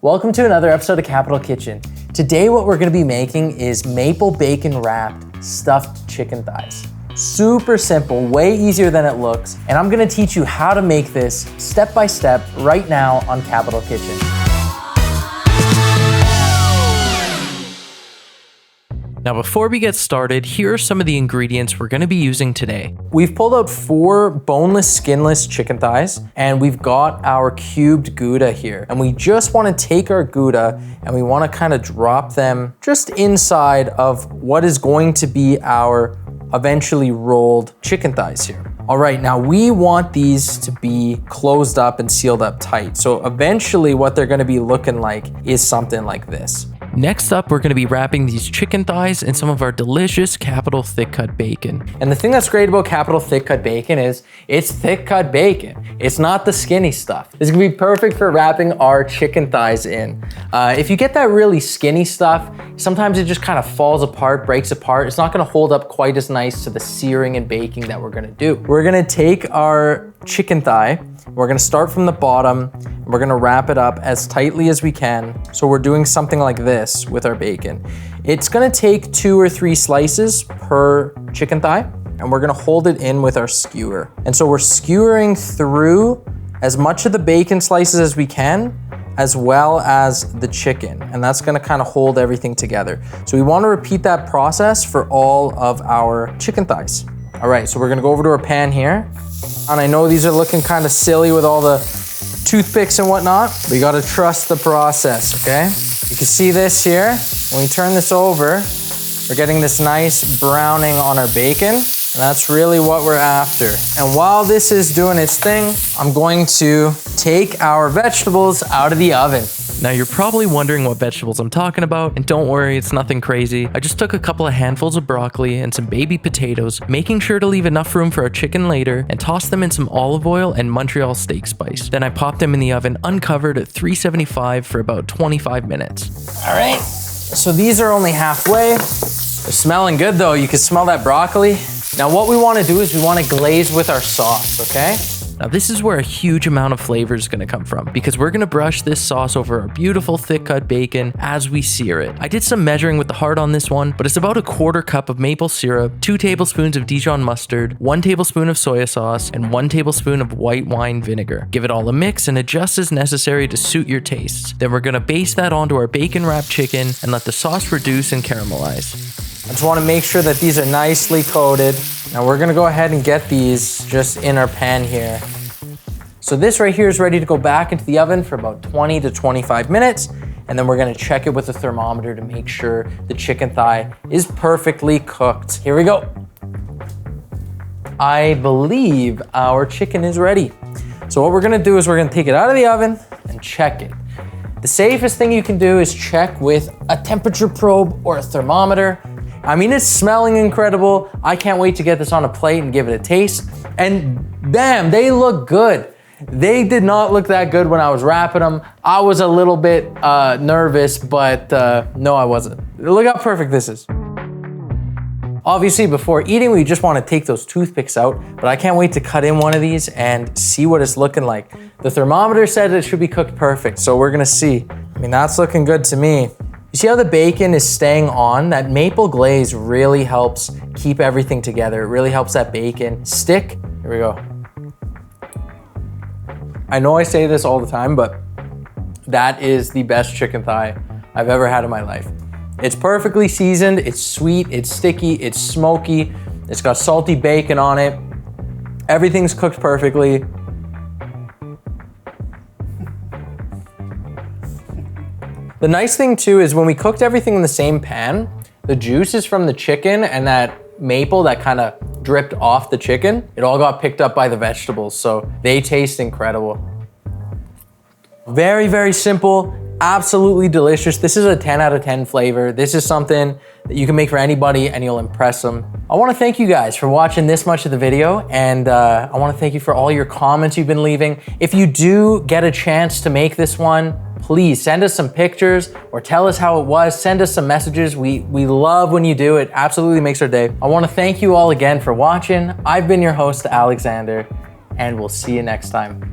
Welcome to another episode of Capital Kitchen. Today what we're gonna be making is maple bacon wrapped stuffed chicken thighs. Super simple, way easier than it looks, and I'm gonna teach you how to make this step by step right now on Capital Kitchen. Now before we get started, here are some of the ingredients we're gonna be using today. We've pulled out 4 boneless, skinless chicken thighs, and we've got our cubed Gouda here. And we just wanna take our Gouda and we wanna kind of drop them just inside of what is going to be our eventually rolled chicken thighs here. All right, now we want these to be closed up and sealed up tight. So eventually what they're gonna be looking like is something like this. Next up, we're gonna be wrapping these chicken thighs in some of our delicious Capital thick cut bacon. And the thing that's great about Capital thick cut bacon is it's thick cut bacon. It's not the skinny stuff. This is gonna be perfect for wrapping our chicken thighs in. If you get that really skinny stuff, sometimes it just kind of falls apart, breaks apart. It's not gonna hold up quite as nice to the searing and baking that we're gonna do. We're gonna take our chicken thigh, we're gonna start from the bottom, and we're gonna wrap it up as tightly as we can. So we're doing something like this with our bacon. It's gonna take 2 or 3 slices per chicken thigh, and we're gonna hold it in with our skewer. And so we're skewering through as much of the bacon slices as we can, as well as the chicken. And that's gonna kind of hold everything together. So we wanna repeat that process for all of our chicken thighs. All right, so we're gonna go over to our pan here. And I know these are looking kind of silly with all the toothpicks and whatnot. We gotta trust the process, okay? You can see this here. When we turn this over, we're getting this nice browning on our bacon, and that's really what we're after. And while this is doing its thing, I'm going to take our vegetables out of the oven. Now you're probably wondering what vegetables I'm talking about, and don't worry, it's nothing crazy. I just took a couple of handfuls of broccoli and some baby potatoes, making sure to leave enough room for our chicken later, and tossed them in some olive oil and Montreal steak spice. Then I popped them in the oven uncovered at 375 for about 25 minutes. All right, so these are only halfway. They're smelling good though, you can smell that broccoli. Now what we wanna do is we wanna glaze with our sauce, okay? Now this is where a huge amount of flavor is gonna come from, because we're gonna brush this sauce over our beautiful thick cut bacon as we sear it. I did some measuring with the heart on this one, but it's about 1/4 cup of maple syrup, 2 tablespoons of Dijon mustard, 1 tablespoon of soy sauce, and 1 tablespoon of white wine vinegar. Give it all a mix and adjust as necessary to suit your tastes. Then we're gonna baste that onto our bacon wrapped chicken and let the sauce reduce and caramelize. I just wanna make sure that these are nicely coated. Now we're gonna go ahead and get these just in our pan here. So this right here is ready to go back into the oven for about 20 to 25 minutes. And then we're gonna check it with a thermometer to make sure the chicken thigh is perfectly cooked. Here we go. I believe our chicken is ready. So what we're gonna do is we're gonna take it out of the oven and check it. The safest thing you can do is check with a temperature probe or a thermometer. I mean, it's smelling incredible. I can't wait to get this on a plate and give it a taste. And damn, they look good. They did not look that good when I was wrapping them. I was a little bit nervous, but no, I wasn't. Look how perfect this is. Obviously, before eating, we just want to take those toothpicks out, but I can't wait to cut in one of these and see what it's looking like. The thermometer said it should be cooked perfect, so we're gonna see. I mean, that's looking good to me. You see how the bacon is staying on? That maple glaze really helps keep everything together. It really helps that bacon stick. Here we go. I know I say this all the time, but that is the best chicken thigh I've ever had in my life. It's perfectly seasoned, it's sweet, it's sticky, it's smoky, it's got salty bacon on it. Everything's cooked perfectly. The nice thing too is when we cooked everything in the same pan, the juices from the chicken and that maple that kind of dripped off the chicken, it all got picked up by the vegetables, so they taste incredible. Very, very simple, absolutely delicious. This is a 10 out of 10 flavor. This is something that you can make for anybody and you'll impress them. I wanna thank you guys for watching this much of the video, and I wanna thank you for all your comments you've been leaving. If you do get a chance to make this one, please send us some pictures or tell us how it was. Send us some messages. We love when you do. It absolutely makes our day. I wanna thank you all again for watching. I've been your host, Alexander, and we'll see you next time.